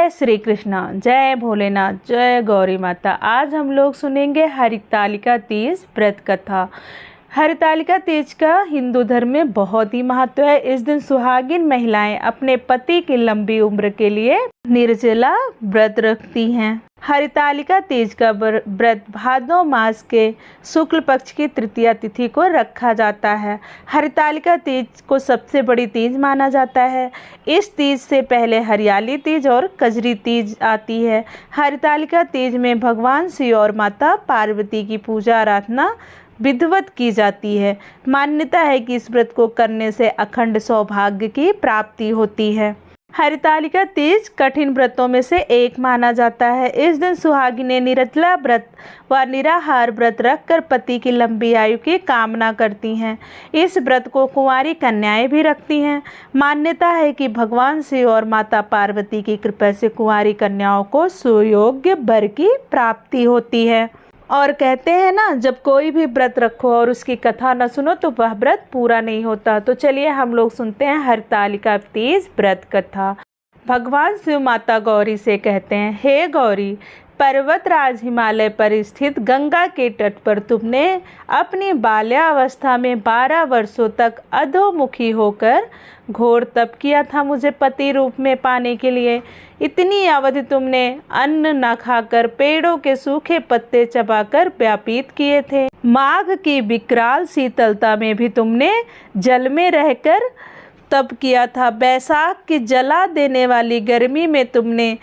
जय श्री कृष्णा, जय भोलेनाथ, जय गौरी माता। आज हम लोग सुनेंगे हरितालिका तीज व्रत कथा। हरितालिका तीज का हिंदू धर्म में बहुत ही महत्व है। इस दिन सुहागिन महिलाएं अपने पति की लंबी उम्र के लिए निर्जला व्रत रखती हैं। हरितालिका तीज का व्रत भादो मास के शुक्ल पक्ष की तृतीया तिथि को रखा जाता है। हरितालिका तीज को सबसे बड़ी तीज माना जाता है। इस तीज से पहले हरियाली तीज और कजरी तीज आती है। हरितालिका तीज में भगवान शिव और माता पार्वती की पूजा आराधना विधिवत की जाती है। मान्यता है कि इस व्रत को करने से अखंड सौभाग्य की प्राप्ति होती है। हरितालिका तीज कठिन व्रतों में से एक माना जाता है। इस दिन सुहागिनें निर्जला व्रत व निराहार व्रत रखकर पति की लंबी आयु की कामना करती हैं। इस व्रत को कुंवारी कन्याएं भी रखती हैं। मान्यता है कि भगवान शिव और माता पार्वती की कृपा से कुंवारी कन्याओं को सुयोग्य वर की प्राप्ति होती है। और कहते हैं ना, जब कोई भी व्रत रखो और उसकी कथा न सुनो तो वह व्रत पूरा नहीं होता। तो चलिए हम लोग सुनते हैं हरितालिका तीज व्रत कथा। भगवान शिव माता गौरी से कहते हैं, हे गौरी, पर्वतराज हिमालय पर स्थित गंगा के तट पर तुमने अपनी बाल्यावस्था में 12 वर्षों तक अधोमुखी होकर घोर तप किया था मुझे पति रूप में पाने के लिए। इतनी अवधि तुमने अन्न न खाकर पेड़ों के सूखे पत्ते चबाकर व्यतीत किए थे। माघ की विकराल शीतलता में भी तुमने जल में रहकर तप किया था। बैसाख की जला देने वाली गर्मी में तुमने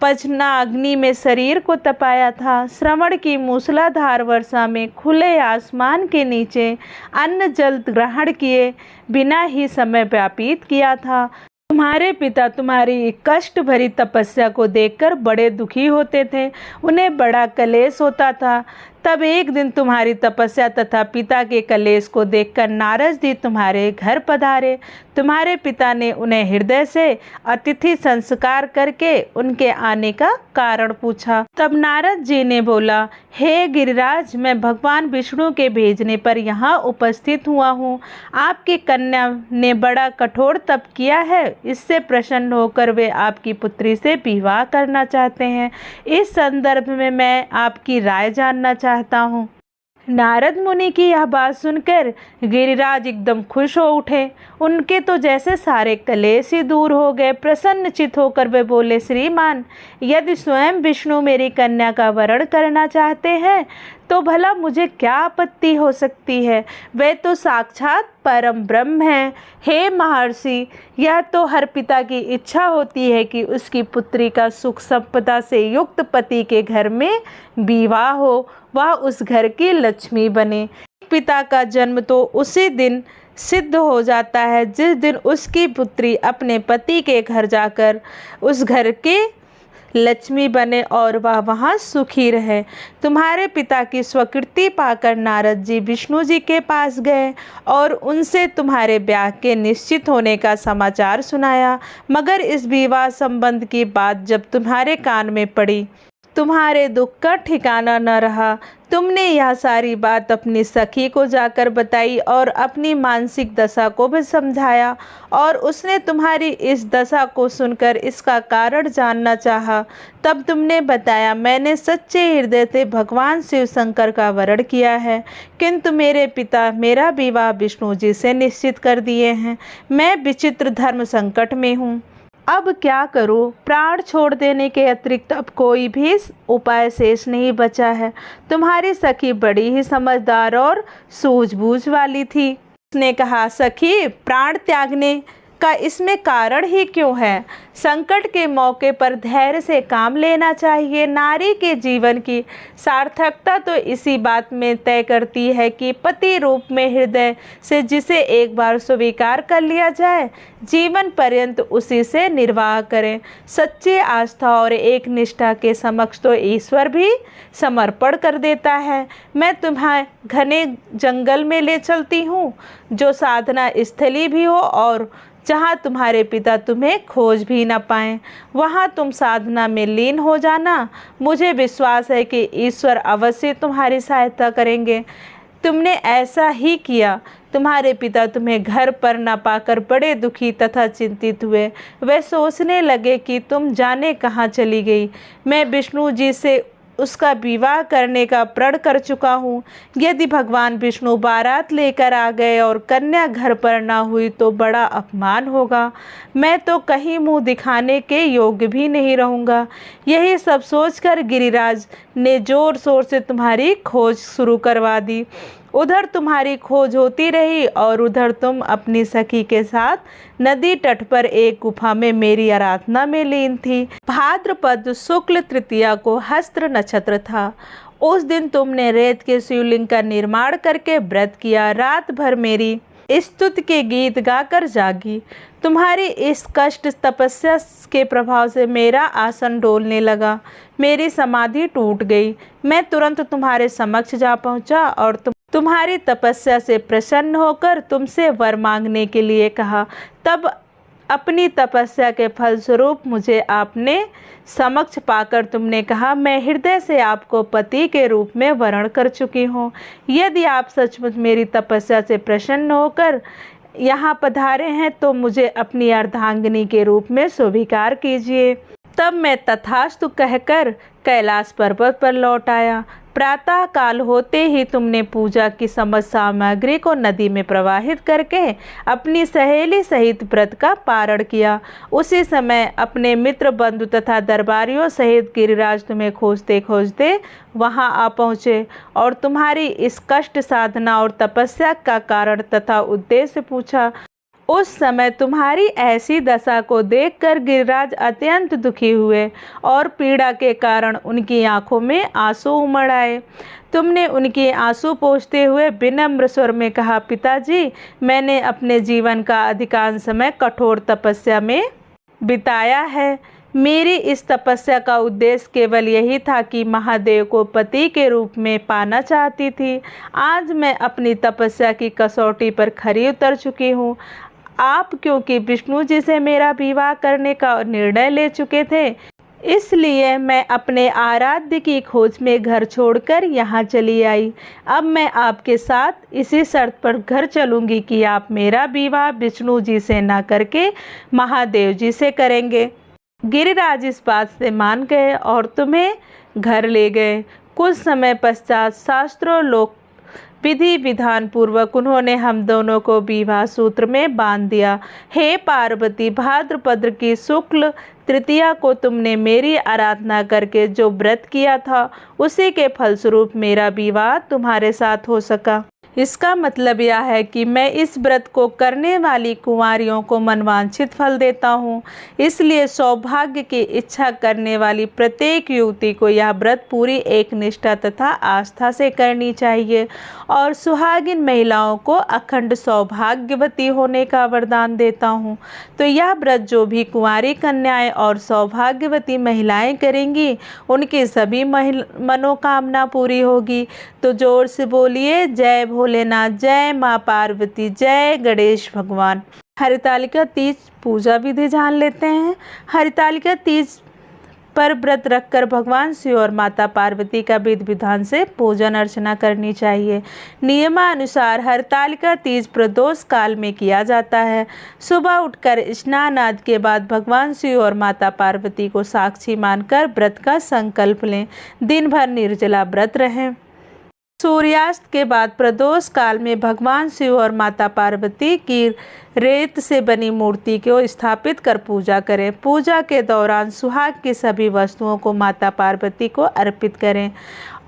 पचना अग्नि में शरीर को तपाया था। श्रवण की मूसलाधार वर्षा में खुले आसमान के नीचे अन्न जल ग्रहण किए बिना ही समय व्यतीत किया था। तुम्हारे पिता तुम्हारी कष्ट भरी तपस्या को देखकर बड़े दुखी होते थे। उन्हें बड़ा कलेश होता था। तब एक दिन तुम्हारी तपस्या तथा पिता के कलेश को देखकर नारद जी तुम्हारे घर पधारे। तुम्हारे पिता ने उन्हें हृदय से अतिथि संस्कार करके उनके आने का कारण पूछा। तब नारद जी ने बोला, हे गिरिराज, मैं भगवान विष्णु के भेजने पर यहाँ उपस्थित हुआ हूँ। आपकी कन्या ने बड़ा कठोर तप किया है। इससे प्रसन्न होकर वे आपकी पुत्री से विवाह करना चाहते हैं। इस संदर्भ में मैं आपकी राय जानना चाहता हूँ। नारद मुनि की यह बात सुनकर गिरिराज एकदम खुश हो उठे। उनके तो जैसे सारे कलेश ही दूर हो गए। प्रसन्नचित होकर वे बोले, श्रीमान, यदि स्वयं विष्णु मेरी कन्या का वरण करना चाहते हैं तो भला मुझे क्या आपत्ति हो सकती है। वे तो साक्षात परम ब्रह्म हैं। हे महर्षि, यह तो हर पिता की इच्छा होती है कि उसकी पुत्री का सुख संपदा से युक्त पति के घर में विवाह हो, वह उस घर की लक्ष्मी बने। पिता का जन्म तो उसी दिन सिद्ध हो जाता है जिस दिन उसकी पुत्री अपने पति के घर जाकर उस घर के लक्ष्मी बने और वह वहाँ सुखी रहे। तुम्हारे पिता की स्वीकृति पाकर नारद जी विष्णु जी के पास गए और उनसे तुम्हारे ब्याह के निश्चित होने का समाचार सुनाया। मगर इस विवाह संबंध की बात जब तुम्हारे कान में पड़ी, तुम्हारे दुख का ठिकाना न रहा। तुमने यह सारी बात अपनी सखी को जाकर बताई और अपनी मानसिक दशा को भी समझाया, और उसने तुम्हारी इस दशा को सुनकर इसका कारण जानना चाहा। तब तुमने बताया, मैंने सच्चे हृदय से भगवान शिव शंकर का वरण किया है, किंतु मेरे पिता मेरा विवाह विष्णु जी से निश्चित कर दिए हैं। मैं विचित्र धर्म संकट में हूँ। अब क्या करूं? प्राण छोड़ देने के अतिरिक्त अब कोई भी उपाय शेष नहीं बचा है। तुम्हारी सखी बड़ी ही समझदार और सूझबूझ वाली थी। उसने कहा, सखी, प्राण त्यागने का इसमें कारण ही क्यों है? संकट के मौके पर धैर्य से काम लेना चाहिए। नारी के जीवन की सार्थकता तो इसी बात में तय करती है कि पति रूप में हृदय से जिसे एक बार स्वीकार कर लिया जाए, जीवन पर्यंत उसी से निर्वाह करें। सच्ची आस्था और एक निष्ठा के समक्ष तो ईश्वर भी समर्पण कर देता है। मैं तुम्हें घने जंगल में ले चलती हूँ, जो साधना स्थली भी हो और जहाँ तुम्हारे पिता तुम्हें खोज भी न पाएं। वहाँ तुम साधना में लीन हो जाना। मुझे विश्वास है कि ईश्वर अवश्य तुम्हारी सहायता करेंगे। तुमने ऐसा ही किया। तुम्हारे पिता तुम्हें घर पर न पाकर बड़े दुखी तथा चिंतित हुए। वे सोचने लगे कि तुम जाने कहाँ चली गई। मैं विष्णु जी से उसका विवाह करने का प्रण कर चुका हूँ। यदि भगवान विष्णु बारात लेकर आ गए और कन्या घर पर ना हुई तो बड़ा अपमान होगा। मैं तो कहीं मुंह दिखाने के योग्य भी नहीं रहूँगा। यही सब सोचकर गिरिराज ने जोर शोर से तुम्हारी खोज शुरू करवा दी। उधर तुम्हारी खोज होती रही और उधर तुम अपनी सखी के साथ नदी तट पर एक गुफा में मेरी आराधना में लीन थी। भाद्रपद शुक्ल तृतीया को हस्त्र नक्षत्र था। उस दिन तुमने रेत के शिवलिंग का निर्माण करके व्रत किया। रात भर मेरी स्तुति के गीत गाकर जागी। तुम्हारी इस कष्ट तपस्या के प्रभाव से मेरा आसन डोलने लगा। मेरी समाधि टूट गई। मैं तुरंत तुम्हारे समक्ष जा पहुंचा और तुम्हारी तपस्या से प्रसन्न होकर तुमसे वर मांगने के लिए कहा। तब अपनी तपस्या के फलस्वरूप मुझे आपने समक्ष पाकर तुमने कहा, मैं हृदय से आपको पति के रूप में वर्ण कर चुकी हूँ। यदि आप सचमुच मेरी तपस्या से प्रसन्न होकर यहाँ पधारे हैं तो मुझे अपनी अर्धांगिनी के रूप में स्वीकार कीजिए। तब मैं तथास्तु कहकर कैलाश पर्वत पर लौट आया। प्रातः काल होते ही तुमने पूजा की समस्त सामग्री को नदी में प्रवाहित करके अपनी सहेली सहित व्रत का पारण किया। उसी समय अपने मित्र बंधु तथा दरबारियों सहित गिरिराज तुम्हें खोजते खोजते वहां आ पहुँचे और तुम्हारी इस कष्ट साधना और तपस्या का कारण तथा उद्देश्य पूछा। उस समय तुम्हारी ऐसी दशा को देखकर गिरिराज अत्यंत दुखी हुए और पीड़ा के कारण उनकी आंखों में आंसू उमड़ आए। तुमने उनके आंसू पोंछते हुए विनम्र स्वर में कहा, पिताजी, मैंने अपने जीवन का अधिकांश समय कठोर तपस्या में बिताया है। मेरी इस तपस्या का उद्देश्य केवल यही था कि महादेव को पति के रूप में पाना चाहती थी। आज मैं अपनी तपस्या की कसौटी पर खरी उतर चुकी हूँ। आप क्योंकि विष्णु जी से मेरा विवाह करने का निर्णय ले चुके थे, इसलिए मैं अपने आराध्य की खोज में घर छोड़कर यहाँ चली आई। अब मैं आपके साथ इसी शर्त पर घर चलूँगी कि आप मेरा विवाह विष्णु जी से न करके महादेव जी से करेंगे। गिरिराज इस बात से मान गए और तुम्हें घर ले गए। कुछ समय पश्चात शास्त्रों लोक विधि विधान पूर्वक उन्होंने हम दोनों को विवाह सूत्र में बांध दिया। हे पार्वती, भाद्रपद की शुक्ल तृतीया को तुमने मेरी आराधना करके जो व्रत किया था उसी के फलस्वरूप मेरा विवाह तुम्हारे साथ हो सका। इसका मतलब यह है कि मैं इस व्रत को करने वाली कुंवारियों को मनवांछित फल देता हूँ। इसलिए सौभाग्य की इच्छा करने वाली प्रत्येक युवती को यह व्रत पूरी एक निष्ठा तथा आस्था से करनी चाहिए और सुहागिन महिलाओं को अखंड सौभाग्यवती होने का वरदान देता हूँ। तो यह व्रत जो भी कुंवारी कन्याएं और सौभाग्यवती महिलाएं करेंगी उनकी सभी मनोकामना पूरी होगी। तो जोर से बोलिए, जय भोलेनाथ, जय माँ पार्वती, जय गणेश भगवान। हरितालिका तीज पूजा विधि जान लेते हैं। हरितालिका तीज पर व्रत रखकर भगवान शिव और माता पार्वती का विधि विधान से पूजन अर्चना करनी चाहिए। नियमानुसार हरितालिका तीज प्रदोष काल में किया जाता है। सुबह उठकर स्नान आदि के बाद भगवान शिव और माता पार्वती को साक्षी मानकर व्रत का संकल्प लें। दिन भर निर्जला व्रत रहें। सूर्यास्त के बाद प्रदोष काल में भगवान शिव और माता पार्वती की रेत से बनी मूर्ति को स्थापित कर पूजा करें। पूजा के दौरान सुहाग की सभी वस्तुओं को माता पार्वती को अर्पित करें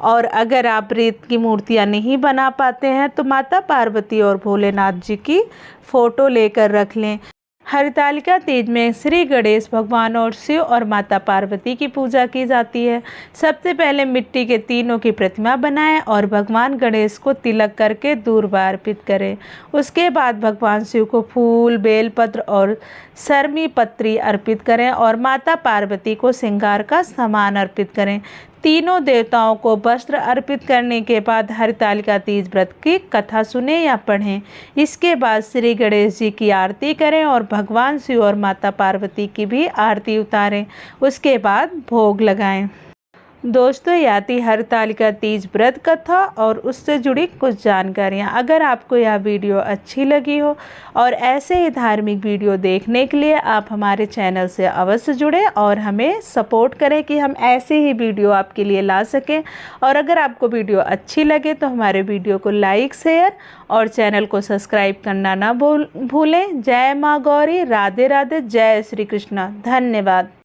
और अगर आप रेत की मूर्तियां नहीं बना पाते हैं तो माता पार्वती और भोलेनाथ जी की फ़ोटो लेकर रख लें। हरितालिका तीज में श्री गणेश भगवान और शिव और माता पार्वती की पूजा की जाती है। सबसे पहले मिट्टी के तीनों की प्रतिमा बनाएं और भगवान गणेश को तिलक करके दूर्वा अर्पित करें। उसके बाद भगवान शिव को फूल, बेलपत्र और सरमी पत्री अर्पित करें और माता पार्वती को श्रृंगार का सामान अर्पित करें। तीनों देवताओं को वस्त्र अर्पित करने के बाद हरितालिका तीज व्रत की कथा सुने या पढ़ें। इसके बाद श्री गणेश जी की आरती करें और भगवान शिव और माता पार्वती की भी आरती उतारें। उसके बाद भोग लगाएं। दोस्तों, यह थी हरतालिका तीज व्रत कथा और उससे जुड़ी कुछ जानकारियाँ। अगर आपको यह वीडियो अच्छी लगी हो और ऐसे ही धार्मिक वीडियो देखने के लिए आप हमारे चैनल से अवश्य जुड़ें और हमें सपोर्ट करें कि हम ऐसे ही वीडियो आपके लिए ला सकें। और अगर आपको वीडियो अच्छी लगे तो हमारे वीडियो को लाइक, शेयर और चैनल को सब्सक्राइब करना ना भूलें। जय माँ गौरी, राधे राधे, जय श्री कृष्ण, धन्यवाद।